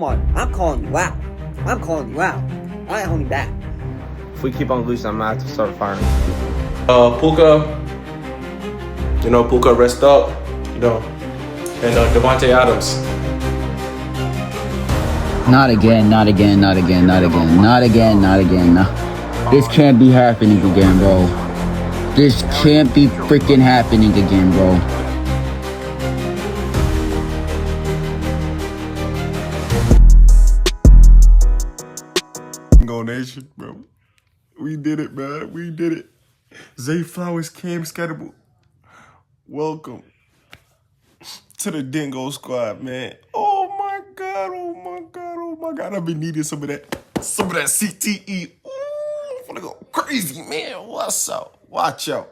on, I'm calling you out. I'm calling you out. I ain't holding back. If we keep on losing, I'm gonna have to start firing. Puka, Puka rest up, and Devontae Adams. Not again, not again, not again, not again, not again, not again. This can't be happening again, bro. This can't be freaking happening again, bro. Go Nation, bro. We did it, man. We did it. Zay Flowers, Cam Scatterable. Welcome to the Dingo Squad, man. Oh my god, oh my god, oh my god. I've been needing some of that CTE. Ooh, I'm gonna go crazy, man. What's up? Watch out.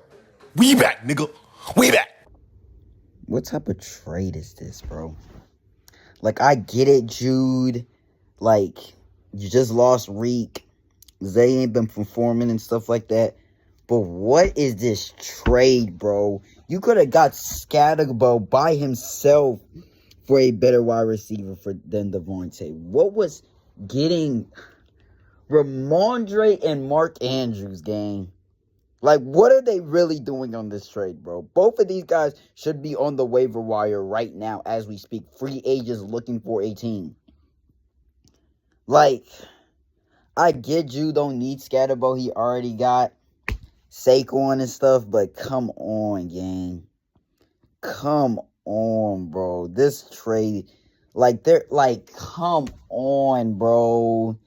We back, nigga. We back. What type of trade is this, bro? Like, I get it, Jude. Like, you just lost Reek. Zay ain't been performing and stuff like that. But what is this trade, bro? You could have got Scatterbo by himself for a better wide receiver than Devontae. What was getting Ramondre and Mark Andrews, gang? Like, what are they really doing on this trade, bro? Both of these guys should be on the waiver wire right now as we speak. Free agents looking for a team. Like, I get you don't need Scatterbo. He already got Saquon and stuff, but come on, gang. Come on, bro. This trade, come on, bro.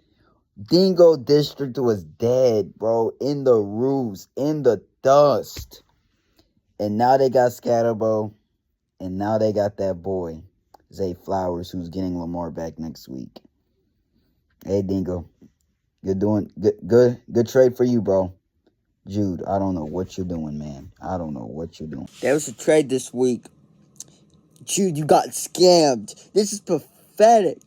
Dingo District was dead, bro. In the roofs, in the dust. And now they got Scatterbo. And now they got that boy, Zay Flowers, who's getting Lamar back next week. Hey, Dingo. You're doing good trade for you, bro. Jude, I don't know what you're doing, man. I don't know what you're doing. There was a trade this week. Jude, you got scammed. This is pathetic.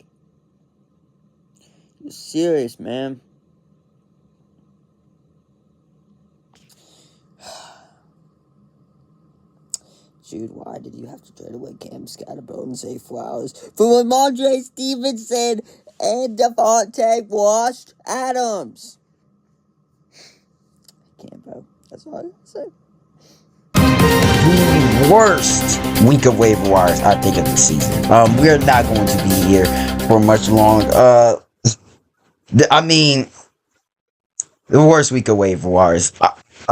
You're serious, man. Jude, why did you have to trade away Cam Scatterbo and Zay Flowers for Ramondre Stevenson and Devontae Washed Adams? Can't, bro. That's all I gotta say. The worst week of waiver wires, I think, of the season. We're not going to be here for much long. The worst week of waiver wires.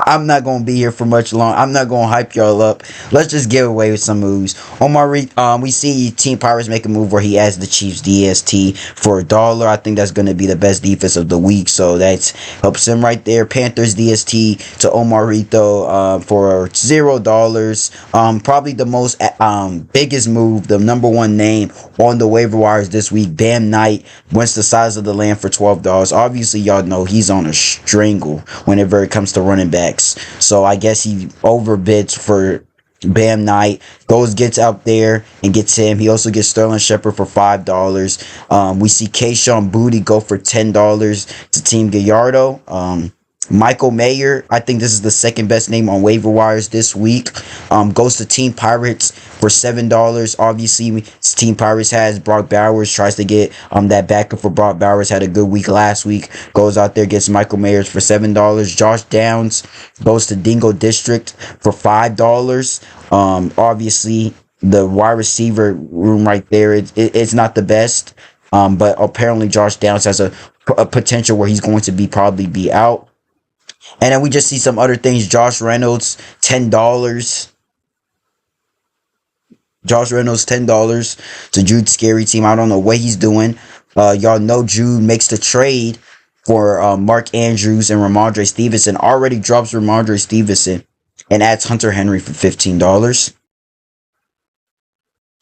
I'm not going to be here for much long. I'm not going to hype y'all up. Let's just give away with some moves. We see Team Pirates make a move where he adds the Chiefs DST for $1. I think that's going to be the best defense of the week, so that helps him right there. Panthers DST to Omarito for $0. Probably the most biggest move, the number one name on the waiver wires this week. Bam Knight wins the size of the land for $12. Obviously, y'all know he's on a strangle whenever it comes to running back. So I guess he overbids for Bam Knight. Gets out there and gets him. He also gets Sterling Shepard for $5. We see Kayshon Boutte go for $10 to Team Gallardo. Michael Mayer, I think this is the second best name on waiver wires this week. Goes to Team Pirates for $7. Obviously, Team Pirates has Brock Bowers, tries to get that backup for Brock Bowers. Had a good week last week. Goes out there, gets Michael Mayers for $7. Josh Downs goes to Dingo District for $5. Obviously, the wide receiver room right there, it's not the best. But apparently Josh Downs has a potential where he's going to probably be out. And then we just see some other things. Josh Reynolds, $10. Josh Reynolds, $10 to Jude's scary team. I don't know what he's doing. Y'all know Jude makes the trade for Mark Andrews and Ramondre Stevenson. Already drops Ramondre Stevenson and adds Hunter Henry for $15.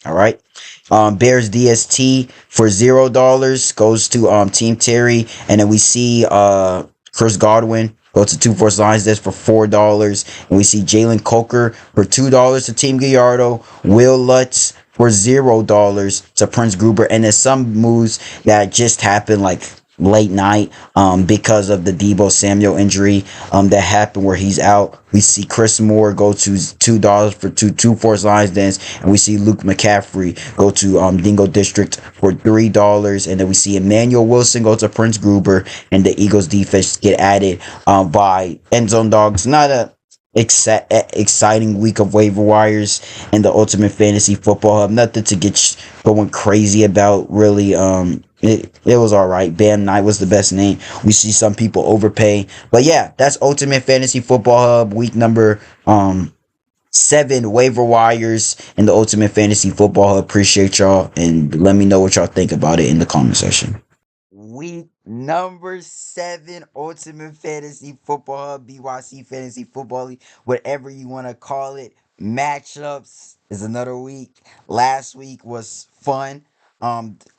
All right. Bears DST for $0 goes to Team Terry. And then we see Chris Godwin go to 2-Force Lions Desk for $4. And we see Jalen Coker for $2 to Team Gallardo. Will Lutz for $0 to Prince Gruber. And there's some moves that just happened, like late night because of the Debo Samuel injury that happened where he's out. We see Chris Moore go to $2 for two Force Lions dens, and we see Luke McCaffrey go to Dingo District for $3, and then we see Emmanuel Wilson go to Prince Gruber, and the Eagles defense get added by End Zone Dogs. Not a exciting week of waiver wires and the Ultimate Fantasy Football Hub. Nothing to get going crazy about, really. It was all right. Bam Knight was the best name. We see some people overpay, but yeah, that's Ultimate Fantasy Football Hub week number 7 waiver wires and the Ultimate Fantasy Football Hub. Appreciate y'all, and let me know what y'all think about it in the comment section. Week number 7 Ultimate Fantasy Football Hub, BYC Fantasy Football League, whatever you want to call it. Matchups is another week. Last week was fun.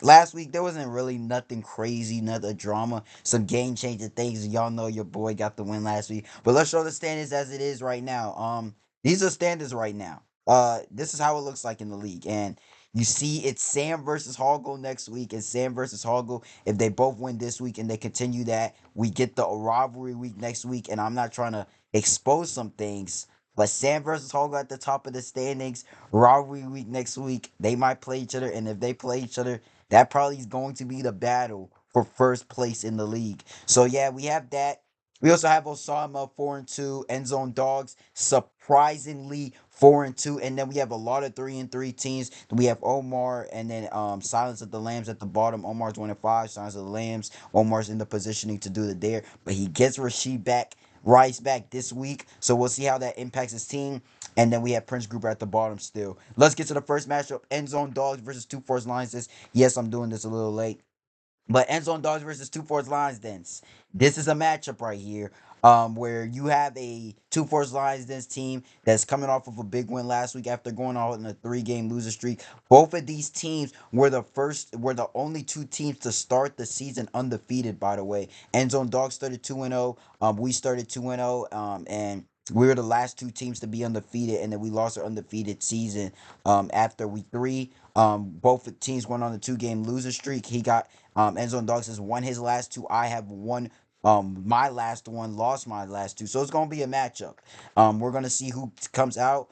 Last week there wasn't really nothing crazy, another drama, some game changing things. Y'all know your boy got the win last week. But let's show the standings as it is right now. These are standings right now. This is how it looks like in the league. And you see it's Sam versus Hoggle next week, and Sam versus Hoggle. If they both win this week and they continue that, we get the rivalry week next week. And I'm not trying to expose some things, but Sam versus Hoggle at the top of the standings, rivalry week next week. They might play each other, and if they play each other, that probably is going to be the battle for first place in the league. So yeah, we have that. We also have Osama 4-2, End Zone Dogs surprisingly 4-2, and then we have a lot of 3-3 teams. We have Omar, and then Silence of the Lambs at the bottom. Omar's 1-5. Silence of the Lambs. Omar's in the positioning to do the dare, but he gets Rashid back, Rice back this week, so we'll see how that impacts his team. And then we have Prince Grouper at the bottom still. Let's get to the first matchup: End Zone Dogs versus 2 Force Lions. Yes, I'm doing this a little late. But End Zone Dogs versus 2 Force Lions Dens. This is a matchup right here. Where you have a 2 Force Lions Dens team that's coming off of a big win last week after going out in a 3-game loser streak. Both of these teams were the only 2 teams to start the season undefeated, by the way. End Zone Dogs started 2-0. We started 2-0. And we were the last 2 teams to be undefeated, and then we lost our undefeated season after week 3. Both teams went on a 2-game loser streak. He got End Zone Dogs has won his last 2. I have won my last one, lost my last 2. So it's gonna be a matchup. We're gonna see who comes out.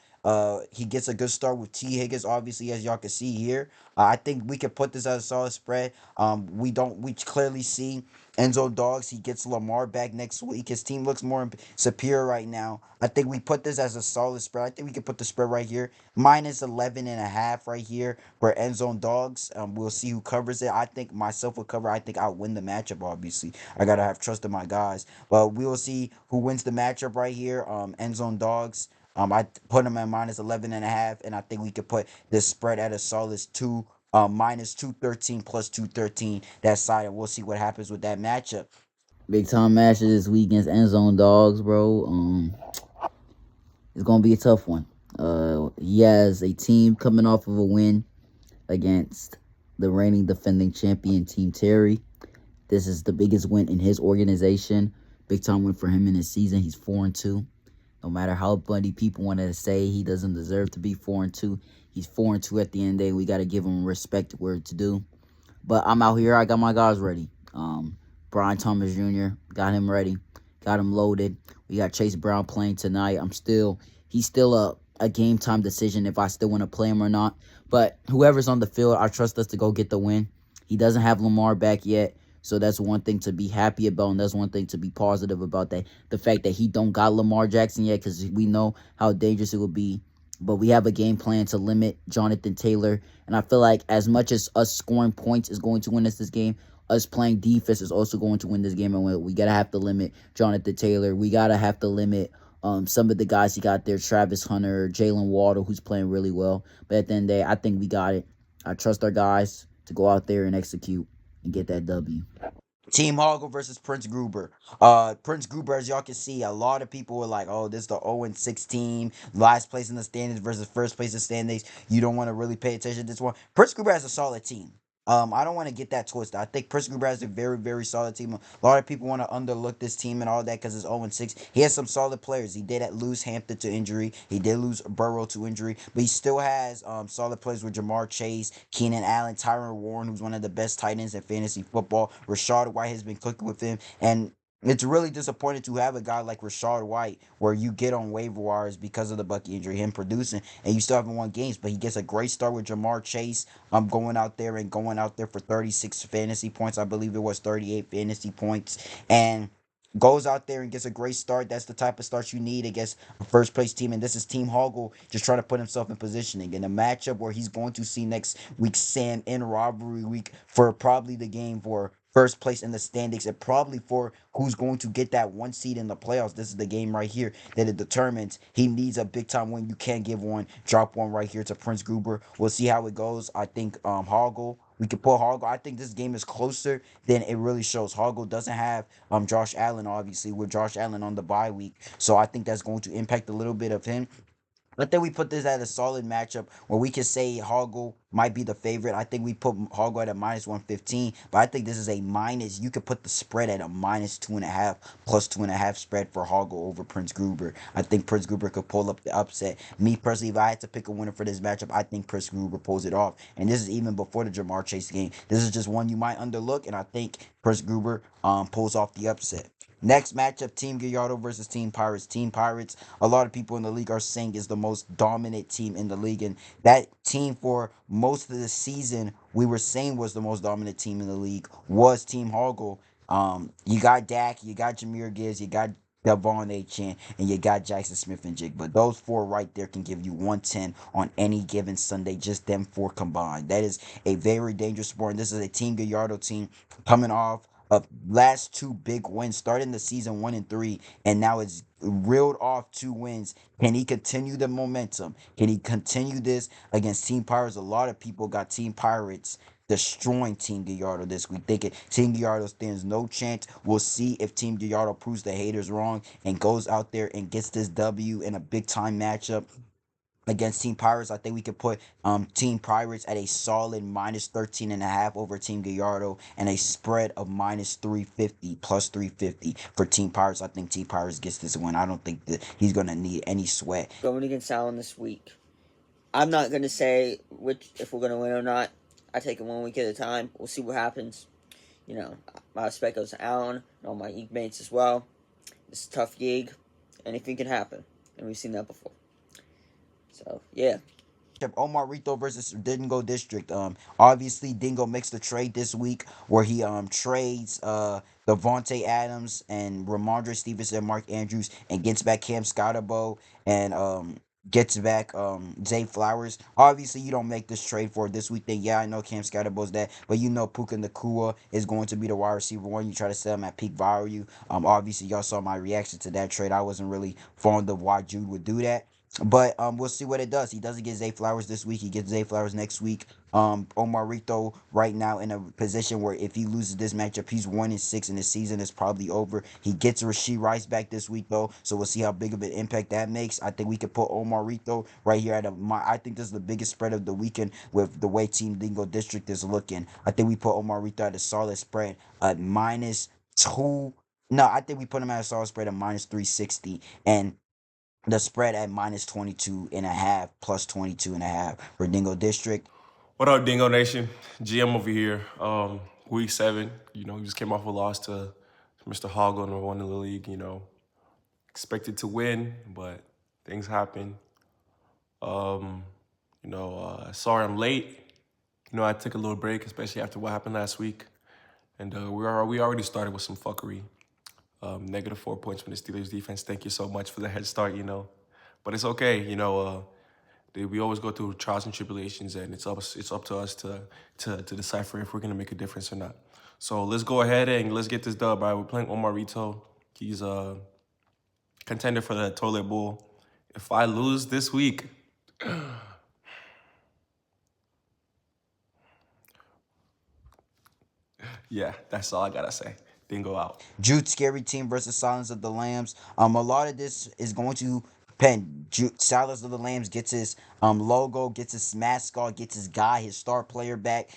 He gets a good start with T. Higgins, obviously, as y'all can see here. I think we can put this as a solid spread. We clearly see Enzo Dogs. He gets Lamar back next week. His team looks more superior right now. I think we put this as a solid spread. I think we can put the spread right here. Minus 11.5 right here for End Zone Dogs. We'll see who covers it. I think myself will cover. I think I'll win the matchup, obviously. I got to have trust in my guys. But we will see who wins the matchup right here. End Zone Dogs. I put them at minus 11.5, and I think we could put this spread at a solid 2, minus 213 plus 213 that side, and we'll see what happens with that matchup. Big time matches this week against End Zone Dogs, bro. It's gonna be a tough one. He has a team coming off of a win against the reigning defending champion Team Terry. This is the biggest win in his organization. Big time win for him in his season. He's 4-2. No matter how many people want to say he doesn't deserve to be 4-2, he's 4-2 at the end of the day. We got to give him respect where it's due. But I'm out here. I got my guys ready. Brian Thomas Jr. got him ready. Got him loaded. We got Chase Brown playing tonight. He's still a game time decision if I still want to play him or not. But whoever's on the field, I trust us to go get the win. He doesn't have Lamar back yet. So that's one thing to be happy about, and that's one thing to be positive about, that the fact that he don't got Lamar Jackson yet, because we know how dangerous it will be. But we have a game plan to limit Jonathan Taylor, and I feel like as much as us scoring points is going to win us this game, us playing defense is also going to win this game, and we gotta have to limit Jonathan Taylor. We gotta have to limit some of the guys he got there, Travis Hunter, Jalen Waddle, who's playing really well. But at the end of the day, I think we got it. I trust our guys to go out there and execute and get that W. Team Hoggle versus Prince Gruber. Prince Gruber, as y'all can see, a lot of people were like, oh, this is the 0-6 team. Last place in the standings versus first place in the standings. You don't want to really pay attention to this one. Prince Gruber has a solid team. I don't want to get that twisted. I think Prince Gruber has a very, very solid team. A lot of people want to underlook this team and all that because it's 0-6. He has some solid players. He did lose Hampton to injury. He did lose Burrow to injury, but he still has solid players with Jamar Chase, Keenan Allen, Tyron Warren, who's one of the best tight ends in fantasy football. Rashad White has been cooking with him, and it's really disappointing to have a guy like Rashad White where you get on waiver wires because of the Bucky injury, him producing, and you still haven't won games, but he gets a great start with Jamar Chase. Going out there and going out there for 36 fantasy points. I believe it was 38 fantasy points. And goes out there and gets a great start. That's the type of start you need against a first place team. And this is Team Hoggle just trying to put himself in positioning. In a matchup where he's going to see next week Sam in rivalry week for probably the game for first place in the standings and probably for who's going to get that one seed in the playoffs. This is the game right here that it determines. He needs a big time win. You can't give one. Drop one right here to Prince Gruber. We'll see how it goes. I think Hoggle. We could put Hoggle. I think this game is closer than it really shows. Hoggle doesn't have Josh Allen, obviously, with Josh Allen on the bye week. So I think that's going to impact a little bit of him. But then we put this at a solid matchup where we can say Hoggle might be the favorite. I think we put Hoggle at a minus 115, but I think this is a minus. You could put the spread at a minus 2.5, plus 2.5 spread for Hoggle over Prince Gruber. I think Prince Gruber could pull up the upset. Me personally, if I had to pick a winner for this matchup, I think Prince Gruber pulls it off. And this is even before the Jamar Chase game. This is just one you might underlook, and I think Prince Gruber pulls off the upset. Next matchup, Team Gallardo versus Team Pirates. Team Pirates, a lot of people in the league are saying is the most dominant team in the league. And that team for most of the season, we were saying was the most dominant team in the league, was Team Hoggle. You got Dak, you got Jameer Gibbs, you got Devon Achane, and you got Jackson Smith and Jig. But those four right there can give you 110 on any given Sunday, just them four combined. That is a very dangerous sport. And this is a Team Gallardo team coming off of last two big wins, starting the season 1-3, and now it's reeled off 2 wins. Can he continue the momentum? Can he continue this against Team Pirates? A lot of people got Team Pirates destroying Team Gallardo this week. Thinking Team Gallardo stands no chance. We'll see if Team Gallardo proves the haters wrong and goes out there and gets this W in a big time matchup against Team Pirates. I think we could put Team Pirates at a solid minus 13.5 over Team Gallardo and a spread of minus 350, plus 350 for Team Pirates. I think Team Pirates gets this win. I don't think that he's going to need any sweat. Going against Allen this week. I'm not going to say if we're going to win or not. I take it 1 week at a time. We'll see what happens. You know, my respect goes to Allen and all my league mates as well. It's a tough gig. Anything can happen. And we've seen that before. So, yeah. Omar Rito versus Dingo District. Obviously Dingo makes the trade this week where he trades Devontae Adams and Ramondre Stevenson, Mark Andrews, and gets back Cam Scotabo and gets back Zay Flowers. Obviously you don't make this trade for this week. Then yeah, I know Cam Scottabo's that, but you know Puka Nakua is going to be the wide receiver one. You try to sell him at peak value. Obviously y'all saw my reaction to that trade. I wasn't really fond of why Jude would do that. But we'll see what it does. He doesn't get Zay Flowers this week. He gets Zay Flowers next week. Omar Rito right now in a position where if he loses this matchup, he's 1-6 and the season is probably over. He gets Rashee Rice back this week though, so we'll see how big of an impact that makes. I think we could put Omar Rito right here I think this is the biggest spread of the weekend with the way Team Dingo District is looking. I think we put Omar Rito at a solid spread at -2. No, I think we put him at a solid spread at -360 and the spread at -22.5, plus 22.5 for Dingo District. What up, Dingo Nation? GM over here. Week 7. You know, we just came off a loss to Mr. Hoggle and won the league. You know, expected to win, but things happen. Sorry I'm late. You know, I took a little break, especially after what happened last week, and we already started with some fuckery. -4 points from the Steelers defense. Thank you so much for the head start, you know. But it's okay, you know. We always go through trials and tribulations, and it's up to us to decipher if we're gonna make a difference or not. So let's go ahead and let's get this dub, right? We're playing Omar Rito. He's a contender for the toilet bowl. If I lose this week, yeah, that's all I gotta say. Dingo out. Jude Scary Team versus Silence of the Lambs. A lot of this is going to Silence of the Lambs gets his logo, gets his mascot, gets his guy, his star player back.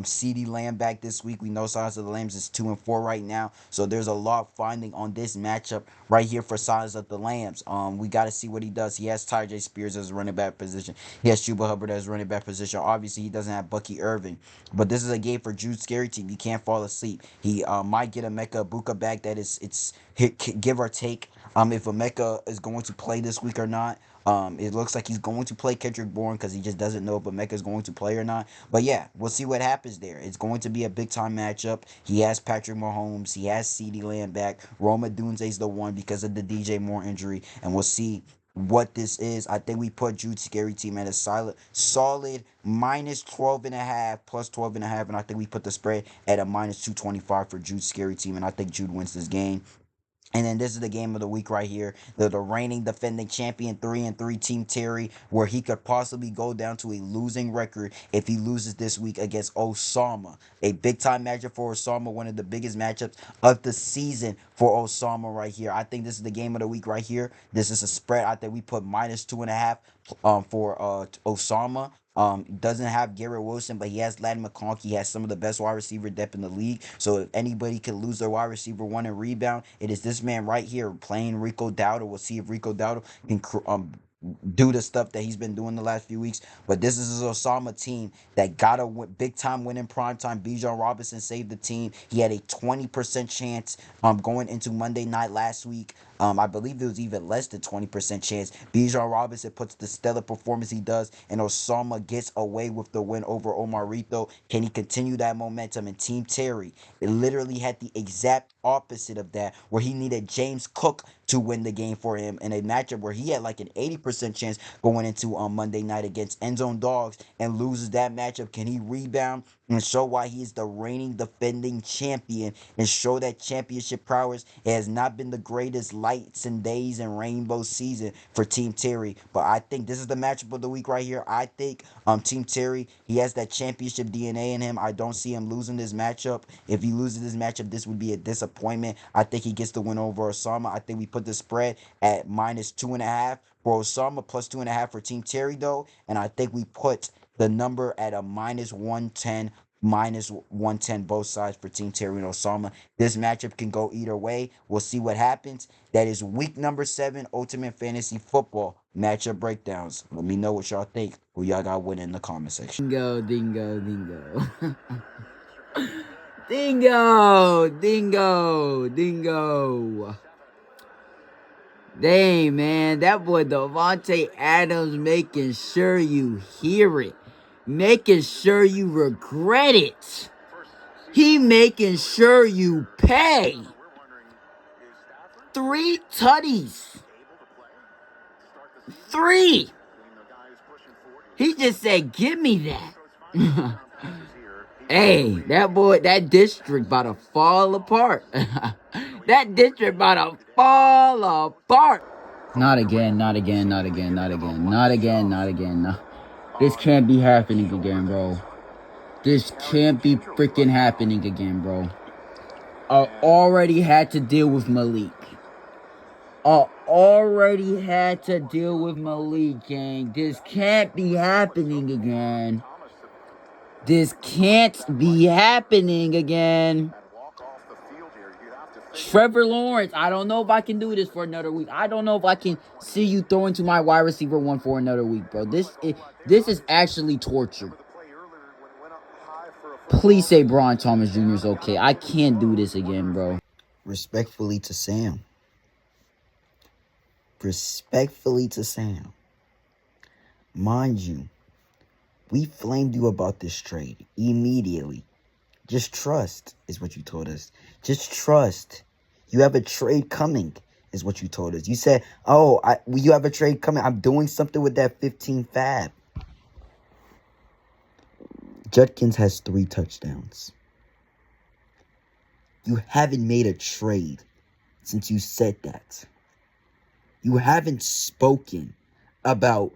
CD Lamb back this week. We know Silence of the Lambs is 2-4 right now, so there's a lot finding on this matchup right here for Silence of the Lambs. We got to see what he does. He has Tyjae Spears as a running back position. He has Chuba Hubbard as a running back position. Obviously, he doesn't have Bucky Irving, but this is a game for Jude Scary Team. You can't fall asleep. He might get a Mecca Buka back. That is, it's give or take. If Emeka is going to play this week or not. It looks like he's going to play Kendrick Bourne because he just doesn't know if Emeka is going to play or not. But yeah, we'll see what happens there. It's going to be a big time matchup. He has Patrick Mahomes. He has CeeDee Lamb back. Roma Dunze's the one because of the DJ Moore injury. And we'll see what this is. I think we put Jude Scary Team at a solid minus 12.5 plus 12.5. And I think we put the spread at a minus 225 for Jude Scary Team. And I think Jude wins this game. And then this is the game of the week right here. The reigning defending champion 3-3 Team Terry, where he could possibly go down to a losing record if he loses this week against Osama. A big time matchup for Osama, one of the biggest matchups of the season for Osama right here. I think this is the game of the week right here. This is a spread. I think we put minus 2.5 for Osama. Doesn't have Garrett Wilson, but he has Ladd McConkey. He has some of the best wide receiver depth in the league. So if anybody can lose their wide receiver one and rebound, it is this man right here playing Rico Dowdle. We'll see if Rico Dowdle can do the stuff that he's been doing the last few weeks. But this is an Osama team that got a big time win in prime time. Bijan Robinson saved the team. He had a 20% chance going into Monday night last week. I believe there was even less than 20% chance. Bijan Robinson puts the stellar performance he does, and Osama gets away with the win over Omarito. Can he continue that momentum? And Team Terry, it literally had the exact opposite of that, where he needed James Cook to win the game for him in a matchup where he had like an 80% chance going into Monday night against Endzone Dogs and loses that matchup. Can he rebound and show why he is the reigning defending champion and show that championship prowess? It has not been the greatest lights and days and rainbow season for Team Terry, but I think this is the matchup of the week right here. I think Team Terry, he has that championship DNA in him. I don't see him losing this matchup. If he loses this matchup, this would be a disappointment. I think he gets the win over Osama. I think we put the spread at minus 2.5 for Osama, plus 2.5 for Team Terry though, and I think we put the number at a minus 110, both sides for Team Terry and Osama. This matchup can go either way. We'll see what happens. That is week number 7 Ultimate Fantasy Football matchup breakdowns. Let me know what y'all think. Who y'all got winning in the comment section. Dingo, dingo, dingo. Dingo, dingo, dingo. Dang, man, that boy Davante Adams making sure you hear it. Making sure you regret it. He making sure you pay. 3 tutties. 3. He just said, give me that. Hey, that boy, that district about to fall apart. That district about to fall apart. Not again, not again, not again, not again, not again, not again. No. This can't be happening again, bro. This can't be freaking happening again, bro. I already had to deal with Malik. I already had to deal with Malik, gang. This can't be happening again. This can't be happening again. Trevor Lawrence, I don't know if I can do this for another week. I don't know if I can see you throwing to my wide receiver one for another week, bro. This is actually torture. Please say Brian Thomas Jr. is okay. I can't do this again, bro. Respectfully to Sam. Respectfully to Sam. Mind you, we flamed you about this trade immediately. Just trust is what you told us. Just trust. You have a trade coming is what you told us. You said, oh, you have a trade coming. I'm doing something with that 15 fab. Judkins has 3 touchdowns. You haven't made a trade since you said that. You haven't spoken about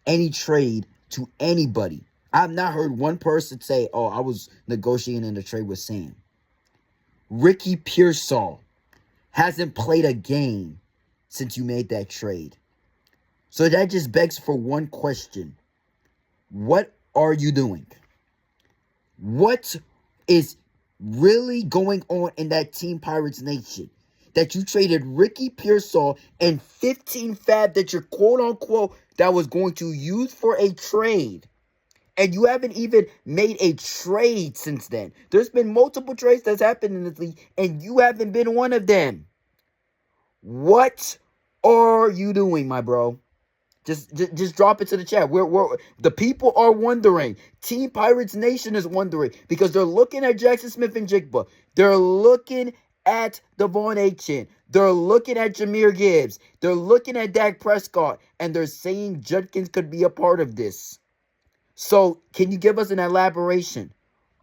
any trade to anybody. I've not heard one person say, oh, I was negotiating in a trade with Sam. Ricky Pearsall hasn't played a game since you made that trade. So that just begs for one question. What are you doing? What is really going on in that Team Pirates Nation? That you traded Ricky Pearsall and 15 fab that you're quote unquote that was going to use for a trade. And you haven't even made a trade since then. There's been multiple trades that's happened in this league, and you haven't been one of them. What are you doing, my bro? Just drop it to the chat. We're the people are wondering. Team Pirates Nation is wondering because they're looking at Jackson Smith and Jigba. They're looking at Devon Achane. They're looking at Jahmyr Gibbs. They're looking at Dak Prescott, and they're saying Judkins could be a part of this. So, can you give us an elaboration?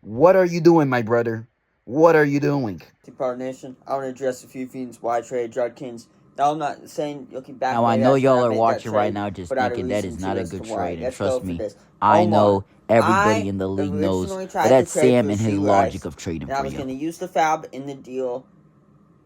What are you doing, my brother? What are you doing? Team Pirate Nation, I want to address a few things why I traded Judkins. Now, I'm not saying looking back. Now, I maybe know should y'all not are make that watching right trade, now just but I had a thinking that is reason not to a as to good why. trade. And Let's trust go for me, this. I Omar, know everybody I in the league knows. originally But tried to that's trade Sam for and his Rasheed logic Rice, of trading and I for was you. going to use the fab in the deal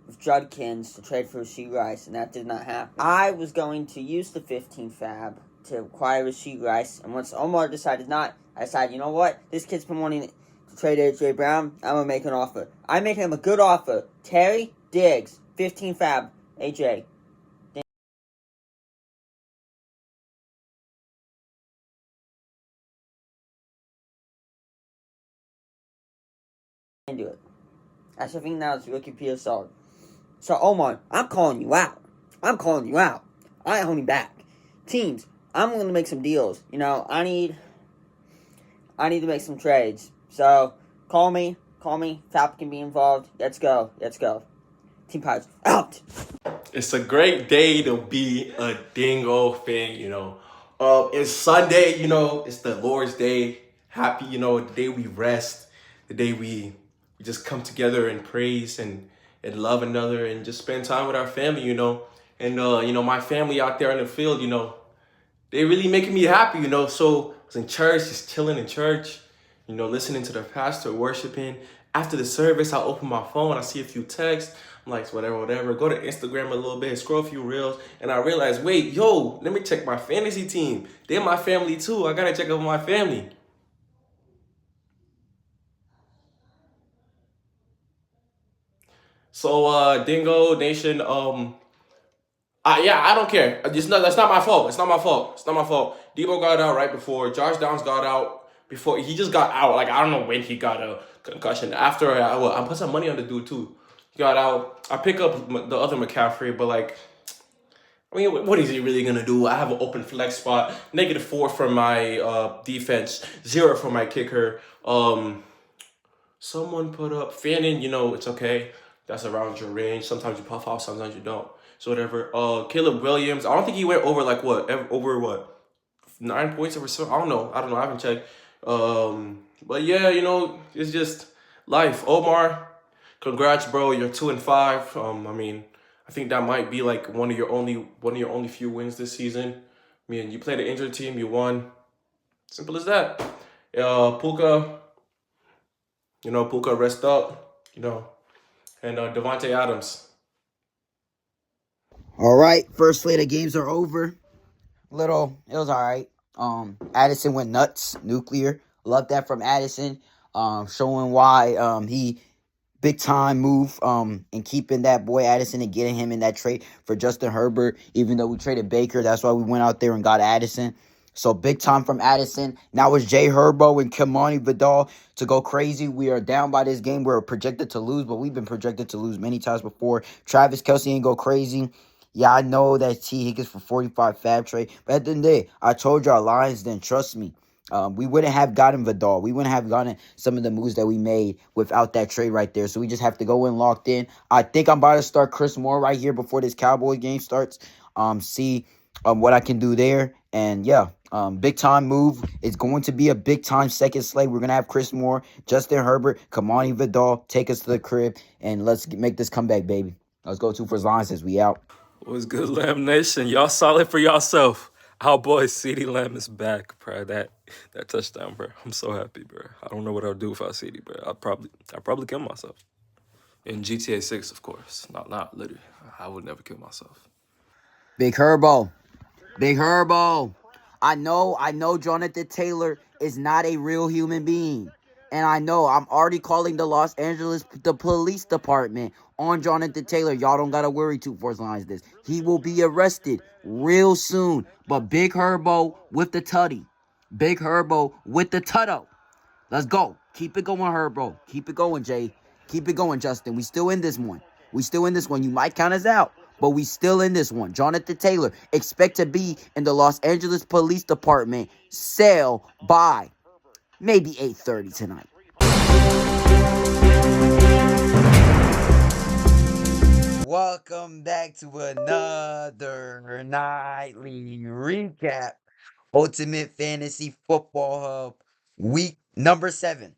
with Judkins to trade for Rasheed Rice, and that did not happen. I was going to use the 15 fab to acquire Rasheed Rice, and once Omar decided not, I decided, you know what? This kid's been wanting to trade AJ Brown. I'm going to make an offer. I make him a good offer. Terry Diggs, 15 fab, AJ. Do it. I should think now it's Ricky Pearsall. So Omar, I'm calling you out. I'm calling you out. I ain't holding back. Teams, I'm going to make some deals. You know, I need to make some trades. So call me. Fab can be involved. Let's go. Team Pirates out. It's a great day to be a Dingo fan, you know. It's Sunday, you know, it's the Lord's Day. Happy, you know, the day we rest, the day we just come together and praise and love another and just spend time with our family, you know. And, you know, my family out there in the field, you know, they really making me happy, you know. So I was in church, just chilling in church, you know, listening to the pastor, worshiping. After the service, I open my phone, I see a few texts. I'm like, whatever. Go to Instagram a little bit, scroll a few reels, and I realized, wait, yo, let me check my fantasy team. They're my family too. I gotta check out my family. So, Dingo Nation, yeah, I don't care. That's not my fault. It's not my fault. Debo got out right before. Josh Downs got out before. He just got out. Like, I don't know when he got a concussion. After, I put some money on the dude, too. He got out. I pick up the other McCaffrey, but, like, I mean, what is he really going to do? I have an open flex spot. -4 for my defense. 0 for my kicker. Someone put up Fannin, you know, it's okay. That's around your range. Sometimes you puff out, sometimes you don't. So whatever. Caleb Williams. I don't think he went over like over what? 9 points over so I don't know. I haven't checked. But yeah, you know, it's just life. Omar, congrats, bro. You're 2-5. I mean, I think that might be like one of your only few wins this season. I mean, you played an injured team, you won. Simple as that. Puka, you know, Puka rest up, you know, and Devontae Adams. All right, first slate of games are over. It was all right. Addison went nuts, nuclear. Love that from Addison. Showing why he big time move in keeping that boy Addison and getting him in that trade for Justin Herbert. Even though we traded Baker, that's why we went out there and got Addison. So big time from Addison. Now it's Jay Herbo and Kimani Vidal to go crazy. We are down by this game. We're projected to lose, but we've been projected to lose many times before. Travis Kelce ain't go crazy. Yeah, I know that T Higgins for 45 fab trade. But at the end of the day, I told y'all Lions didn't trust me. We wouldn't have gotten Vidal. We wouldn't have gotten some of the moves that we made without that trade right there. So we just have to go in locked in. I think I'm about to start Chris Moore right here before this Cowboys game starts. See what I can do there. And yeah, big time move. It's going to be a big time second slate. We're going to have Chris Moore, Justin Herbert, Kimani Vidal take us to the crib. And let's make this comeback, baby. Let's go 2 for Lions as we out. What's good, Lamb Nation? Y'all solid for yourself. Our boy CeeDee Lamb is back, bro. That touchdown, bro. I'm so happy, bro. I don't know what I'll do without CeeDee, bro. I'd probably kill myself. In GTA 6, of course. Not literally. I would never kill myself. Big Herbo. Big Herbo. I know Jonathan Taylor is not a real human being. And I know I'm already calling the police department on Jonathan Taylor. Y'all don't gotta worry, 2 Force Lines this. He will be arrested real soon. But Big Herbo with the tutty. Big Herbo with the tutto. Let's go. Keep it going, Herbo. Keep it going, Jay. Keep it going, Justin. We still in this one. We still in this one. You might count us out, but we still in this one. Jonathan Taylor, expect to be in the Los Angeles Police Department cell by maybe 8:30 tonight. Welcome back to another nightly recap. Ultimate Fantasy Football Hub, week number 7.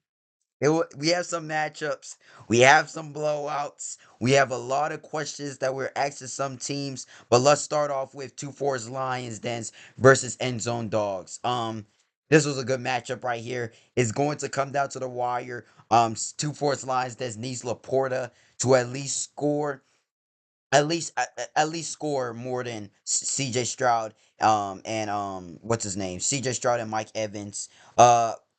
We have some matchups. We have some blowouts. We have a lot of questions that we're asking some teams. But let's start off with 2-4's Lions Dens versus End Zone Dogs. This was a good matchup right here. It's going to come down to the wire. 2-4's Lions Dens needs Laporta to at least score more than CJ Stroud and what's his name? CJ Stroud and Mike Evans.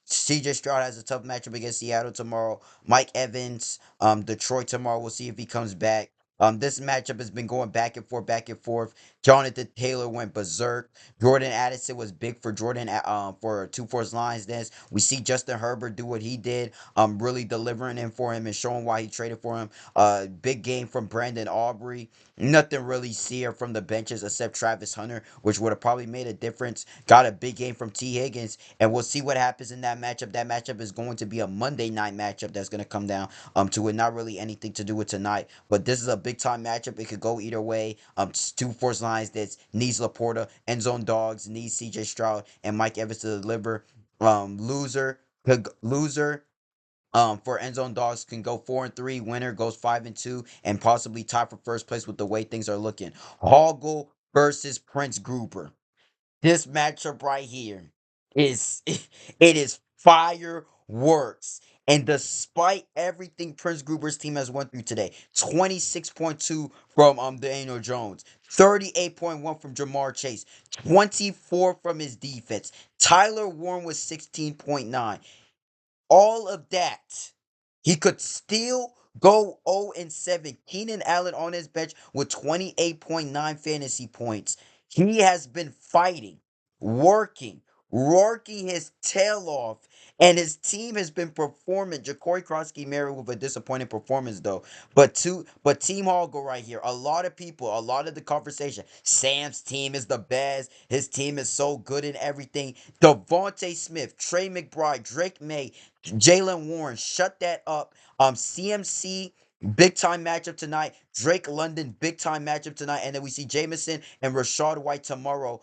CJ Stroud has a tough matchup against Seattle tomorrow. Mike Evans, Detroit tomorrow. We'll see if he comes back. This matchup has been going back and forth, back and forth. Jonathan Taylor went berserk. Jordan Addison was big for for 2-4's Lions dance. We see Justin Herbert do what he did, really delivering in for him and showing why he traded for him. Big game from Brandon Aubrey. Nothing really seer from the benches except Travis Hunter, which would have probably made a difference. Got a big game from T. Higgins, and we'll see what happens in that matchup. That matchup is going to be a Monday night matchup that's going to come down to it. Not really anything to do with tonight, but this is a big time matchup. It could go either way. 2-4's Lines that needs Laporta, End Zone Dogs needs C.J. Stroud and Mike Evans to deliver. Loser for End Zone Dogs can go 4-3. Winner goes 5-2 and possibly tie for first place with the way things are looking. Hoggle versus Prince Gruber. This matchup right here is it is fireworks. And despite everything Prince Gruber's team has went through today, 26.2 from Daniel Jones, 38.1 from Jamar Chase, 24 from his defense. Tyler Warren was 16.9. All of that, he could still go 0-7. Keenan Allen on his bench with 28.9 fantasy points. He has been fighting, working his tail off, and his team has been performing. Ja'Cory Krosky married with a disappointing performance though. But Team Hoggle right here, a lot of people, a lot of the conversation. Sam's team is the best. His team is so good in everything. Devontae Smith, Trey McBride, Drake May, Jalen Warren, shut that up. CMC, big time matchup tonight. Drake London, big time matchup tonight. And then we see Jameson and Rashad White tomorrow.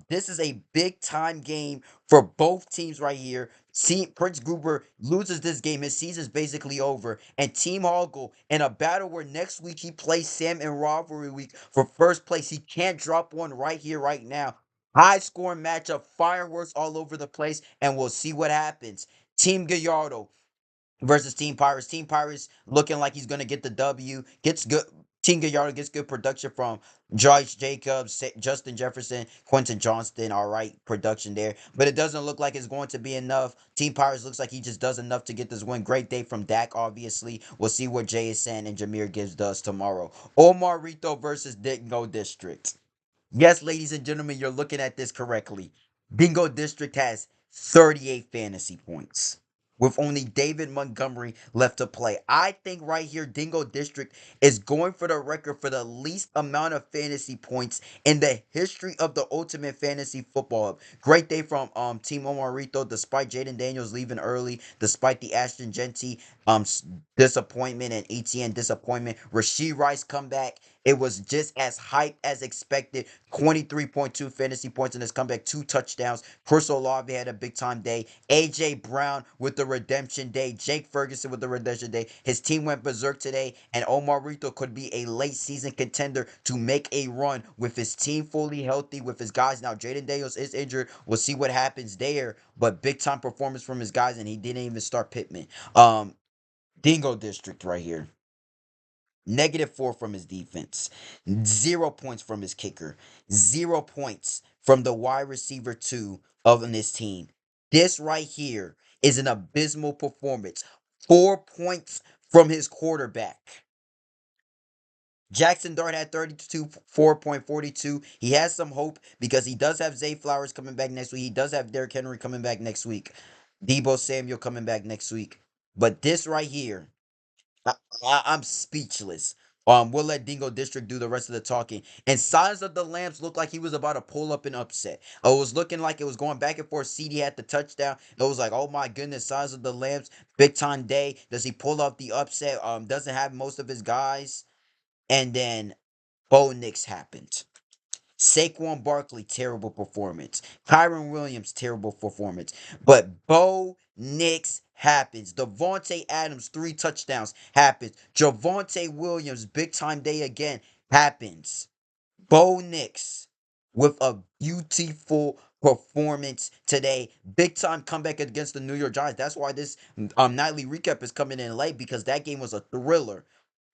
This is a big time game for both teams right here. See, Prince Gruber loses this game. His season's basically over. And Team Hoggle in a battle where next week he plays Sam in rivalry week for first place. He can't drop one right here, right now. High scoring matchup, fireworks all over the place, and we'll see what happens. Team Gallardo versus Team Pirates. Team Pirates looking like he's gonna get the W. Gets good. Team Gallardo gets good production from Josh Jacobs, Justin Jefferson, Quentin Johnston. All right, production there, but it doesn't look like it's going to be enough. Team Pirates looks like he just does enough to get this win. Great day from Dak. Obviously, we'll see what JSN and Jameer Gibbs does tomorrow. Omar Rito versus Dingo District. Yes, ladies and gentlemen, you're looking at this correctly. Dingo District has 38 fantasy points with only David Montgomery left to play. I think right here, Dingo District is going for the record for the least amount of fantasy points in the history of the Ultimate Fantasy Football Hub. Great day from Team Omarito, despite Jaden Daniels leaving early, despite the Ashton Genty disappointment and ETN disappointment. Rashee Rice comeback. It was just as hype as expected. 23.2 fantasy points in his comeback, 2 touchdowns. Chris Olave had a big time day. AJ Brown with the redemption day. Jake Ferguson with the redemption day. His team went berserk today, and Omar Rito could be a late season contender to make a run with his team fully healthy, with his guys. Now, Jaden Daniels is injured. We'll see what happens there, but big time performance from his guys, and he didn't even start Pittman. Dingo District right here. -4 from his defense, 0 points from his kicker, 0 points from the wide receiver 2 of this team. This right here is an abysmal performance. 4 points from his quarterback. Jackson Dart had 32, 4.42. He has some hope because he does have Zay Flowers coming back next week. He does have Derrick Henry coming back next week. Debo Samuel coming back next week. But this right here, I'm speechless. We'll let Dingo District do the rest of the talking. And Silence of the Lambs looked like he was about to pull up an upset. It was looking like it was going back and forth. CD had the touchdown. It was like, oh my goodness, Silence of the Lambs, big time day. Does he pull off the upset? Doesn't have most of his guys. And then Bo Nix happened. Saquon Barkley, terrible performance. Kyron Williams, terrible performance. But Bo Nix happens. Devontae Adams, 3 touchdowns, happens. Javonte Williams, big time day again, happens. Bo Nix with a beautiful performance today. Big time comeback against the New York Giants. That's why this nightly recap is coming in late, because that game was a thriller.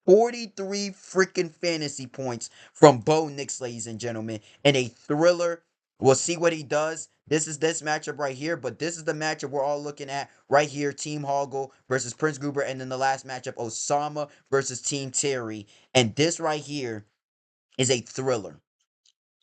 43 freaking fantasy points from Bo Nix, ladies and gentlemen, in a thriller. We'll see what he does. This is this matchup right here, but this is the matchup we're all looking at right here. Team Hoggle versus Prince Gruber, and then the last matchup, Osama versus Team Terry. And this right here is a thriller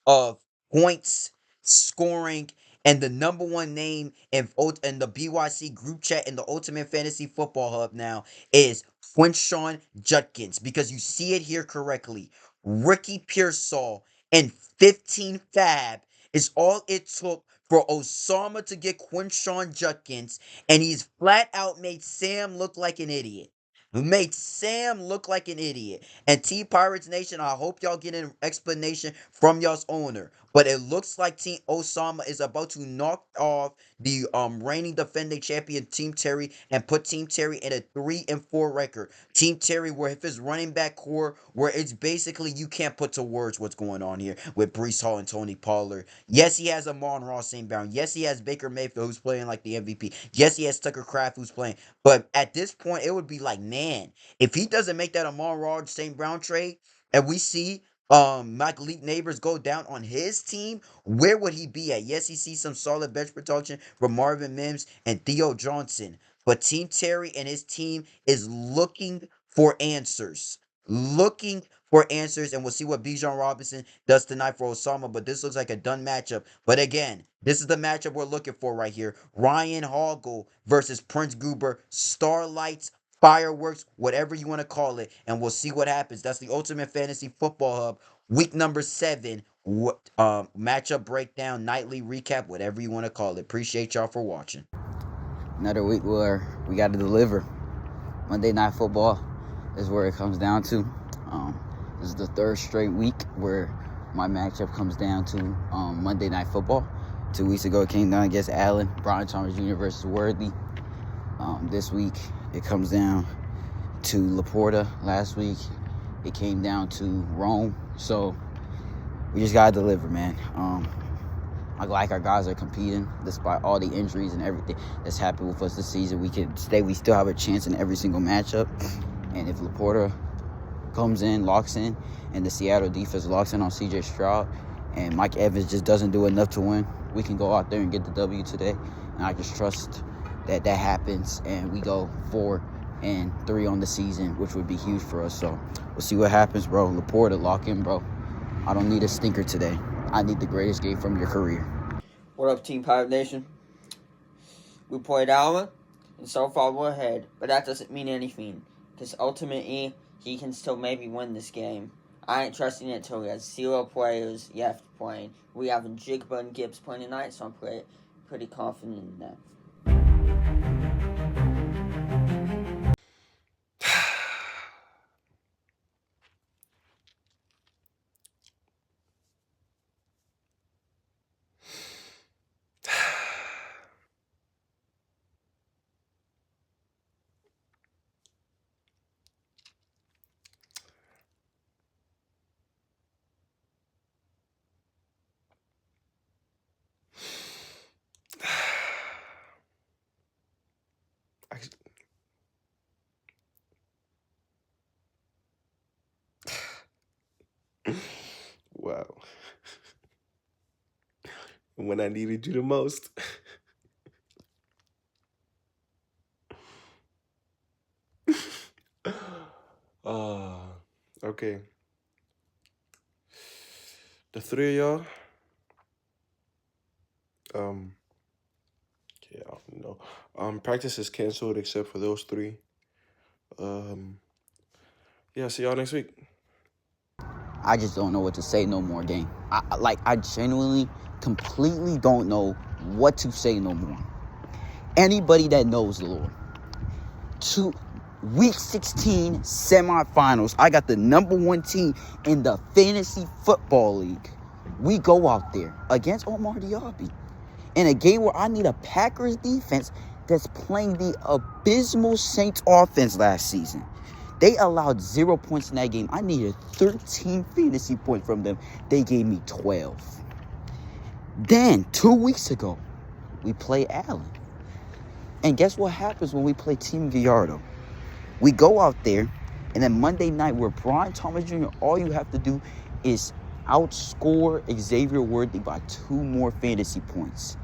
of points, scoring, and the number one name in the BYC group chat in the Ultimate Fantasy Football Hub now is Quinshawn Judkins, because you see it here correctly. Ricky Pearsall and 15 fab is all it took for Osama to get Quinshawn Judkins, and he's flat out made Sam look like an idiot. Made Sam look like an idiot. And T Pirates Nation, I hope y'all get an explanation from y'all's owner. But it looks like Team Osama is about to knock off the reigning defending champion Team Terry and put Team Terry in a 3-4 record. Team Terry, where if his running back core, where it's basically you can't put to words what's going on here with Breece Hall and Tony Pollard. Yes, he has Amon-Ra St. Brown. Yes, he has Baker Mayfield, who's playing like the MVP. Yes, he has Tucker Kraft, who's playing. But at this point, it would be like, man, if he doesn't make that Amon-Ra St. Brown trade, and we see Mike Leak Neighbors go down on his team, where would he be at? Yes, he sees some solid bench protection from Marvin Mims and Theo Johnson, but Team Terry and his team is looking for answers. Looking for answers, and we'll see what Bijan Robinson does tonight for Osama. But this looks like a done matchup. But again, this is the matchup we're looking for right here. Ryan Hoggle versus Prince Goober. Starlights, fireworks, whatever you want to call it, and we'll see what happens. That's the Ultimate Fantasy Football Hub, week number 7. Matchup breakdown, nightly recap, whatever you want to call it. Appreciate y'all for watching. Another week where we got to deliver. Monday Night Football is where it comes down to. This is the 3rd straight week where my matchup comes down to Monday Night Football. 2 weeks ago, it came down against Allen, Brian Thomas Jr. versus Worthy. This week, it comes down to Laporta. Last week, it came down to Rome. So, we just got to deliver, man. I like our guys are competing despite all the injuries and everything that's happened with us this season. We still have a chance in every single matchup. And if Laporta comes in, locks in, and the Seattle defense locks in on C.J. Stroud, and Mike Evans just doesn't do enough to win, we can go out there and get the W today. And I just trust that happens, and we go 4-3 on the season, which would be huge for us. So we'll see what happens, bro. Laporta, lock in, bro. I don't need a stinker today. I need the greatest game from your career. What up, Team Pirate Nation? We played Allen, and so far we're ahead, but that doesn't mean anything, because ultimately, he can still maybe win this game. I ain't trusting it until we have 0 players left playing. We have Jigba and Gibbs playing tonight, so I'm pretty confident in that. Wow. when I needed you the most. Okay. The three of y'all, yeah, I don't know. Practice is canceled except for those three. Yeah, see y'all next week. I just don't know what to say no more, gang. I genuinely, completely don't know what to say no more. Anybody that knows the Lord. Week 16 semifinals. I got the number 1 team in the fantasy football league. We go out there against Omar Diaby in a game where I need a Packers defense that's playing the abysmal Saints offense last season. They allowed 0 points in that game. I needed 13 fantasy points from them. They gave me 12. Then, 2 weeks ago, we play Allen. And guess what happens when we play Team Gallardo? We go out there, and then Monday night, where Brian Thomas Jr., all you have to do is outscore Xavier Worthy by 2 more fantasy points.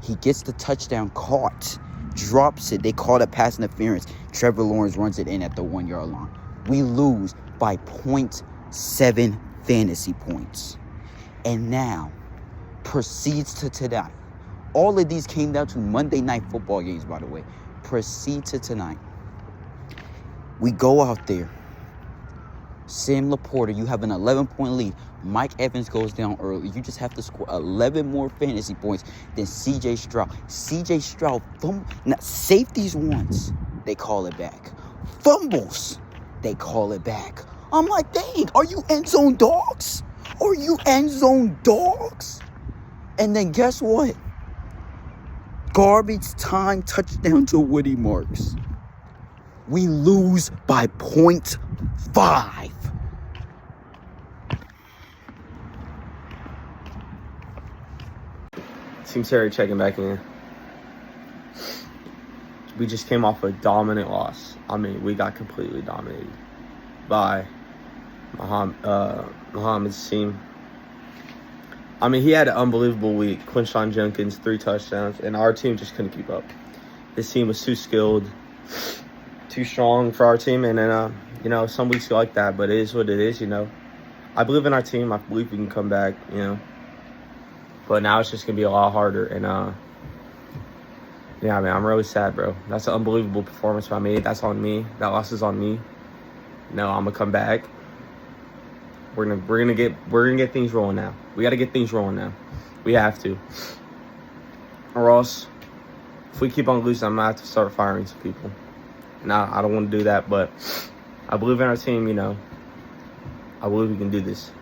He gets the touchdown caught, drops it. They call it pass interference. Trevor Lawrence runs it in at the 1-yard line. We lose by 0.7 fantasy points. And now proceeds to tonight. All of these came down to Monday night football games, by the way. Proceed to tonight. We go out there. Sam Laporta, you have an 11-point lead. Mike Evans goes down early. You just have to score 11 more fantasy points than C.J. Stroud. C.J. Stroud, safeties once, they call it back. Fumbles, they call it back. I'm like, dang, are you end zone dogs? Are you end zone dogs? And then guess what? Garbage time touchdown to Woody Marks. We lose by 0.5. Team Terry checking back in. We just came off a dominant loss. I mean, we got completely dominated by Muhammad's team. I mean, he had an unbelievable week. Quinshon Jenkins, 3 touchdowns, and our team just couldn't keep up. His team was too skilled, too strong for our team, and then, some weeks you like that, but it is what it is, I believe in our team. I believe we can come back, But now it's just going to be a lot harder, and, yeah, man, I'm really sad, bro. That's an unbelievable performance by me. That's on me. That loss is on me. No, I'm going to come back. We're gonna get things rolling now. We got to get things rolling now. We have to. Or else, if we keep on losing, I'm going to have to start firing some people. Nah, I don't want to do that, but I believe in our team, I believe we can do this.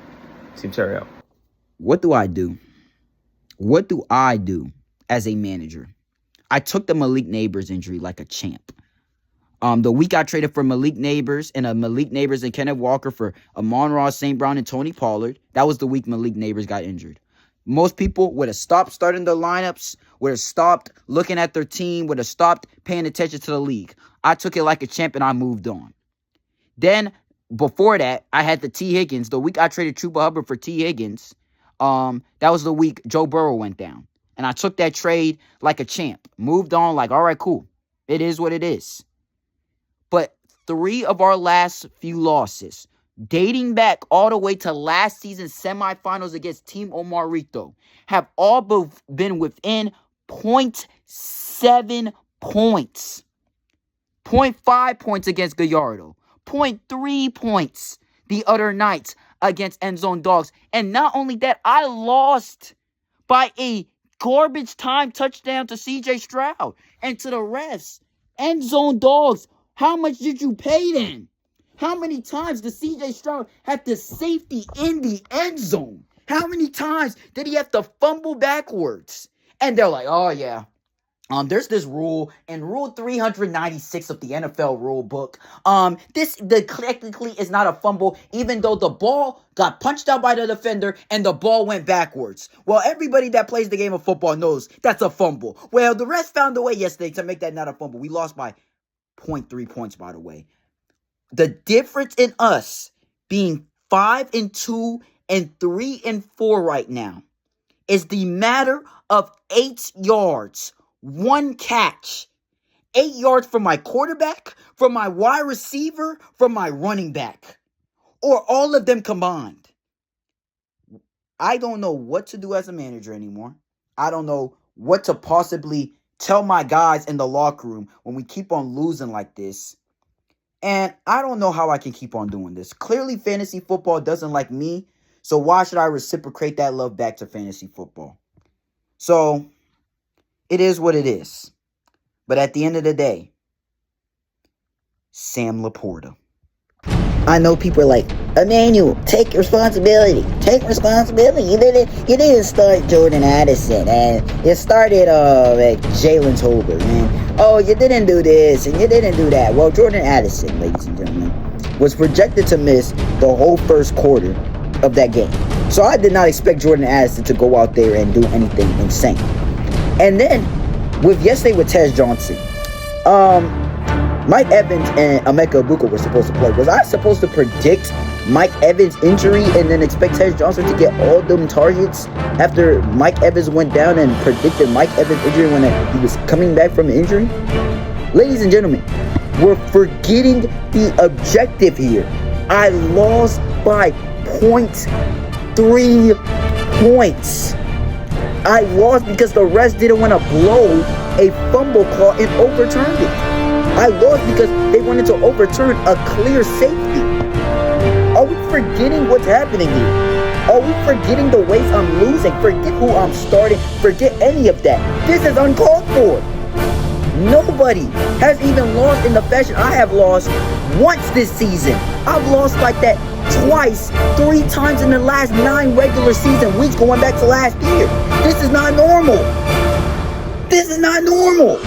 Team Terry out. What do I do? What do I do as a manager? I took the Malik Neighbors injury like a champ. The week I traded for Malik Neighbors and Kenneth Walker for Amon-Ra St. Brown and Tony Pollard. That was the week Malik Neighbors got injured. Most people would have stopped starting their lineups, would have stopped looking at their team, would have stopped paying attention to the league. I took it like a champ and I moved on. Then, before that, I had the T. Higgins. The week I traded Chuba Hubbard for T. Higgins, that was the week Joe Burrow went down. And I took that trade like a champ. Moved on like, all right, cool. It is what it is. But 3 of our last few losses, dating back all the way to last season's semifinals against Team Omarito, have all been within 0.7 points. 0.5 points against Gallardo. 0.3 points the other night against End Zone Dogs. And not only that, I lost by a garbage time touchdown to C.J. Stroud and to the refs. End Zone Dogs, how much did you pay them? How many times did C.J. Stroud have to safety in the end zone? How many times did he have to fumble backwards? And they're like, oh yeah, there's this rule in Rule 396 of the NFL rule book. This technically is not a fumble, even though the ball got punched out by the defender and the ball went backwards. Well, everybody that plays the game of football knows that's a fumble. Well, the refs found a way yesterday to make that not a fumble. We lost by 0.3 points, by the way. The difference in us being 5-2 and 3-4 right now is the matter of 8 yards, 1 catch. 8 yards from my quarterback, from my wide receiver, from my running back, or all of them combined. I don't know what to do as a manager anymore. I don't know what to possibly tell my guys in the locker room when we keep on losing like this. And I don't know how I can keep on doing this. Clearly, fantasy football doesn't like me, so why should I reciprocate that love back to fantasy football? So, it is what it is. But at the end of the day, Sam Laporta. I know people are like, Emmanuel, take responsibility. Take responsibility. You didn't start Jordan Addison, and you started at Jalen Tolbert, man. Oh, you didn't do this and you didn't do that. Well, Jordan Addison, ladies and gentlemen, was projected to miss the whole first quarter of that game. So I did not expect Jordan Addison to go out there and do anything insane. And then with Tez Johnson, Mike Evans and Emeka Egbuka were supposed to play. Was I supposed to predict Mike Evans' injury and then expect Tez Johnson to get all them targets after Mike Evans went down and predicted Mike Evans' injury when he was coming back from the injury? Ladies and gentlemen, we're forgetting the objective here. I lost by 0.3 points. I lost because the refs didn't want to blow a fumble call and overturned it. I lost because they wanted to overturn a clear safety. Are we forgetting what's happening here? Are we forgetting the ways I'm losing? Forget who I'm starting. Forget any of that. This is uncalled for. Nobody has even lost in the fashion I have lost once this season. I've lost like that twice, 3 times in the last 9 regular season weeks going back to last year. This is not normal. This is not normal.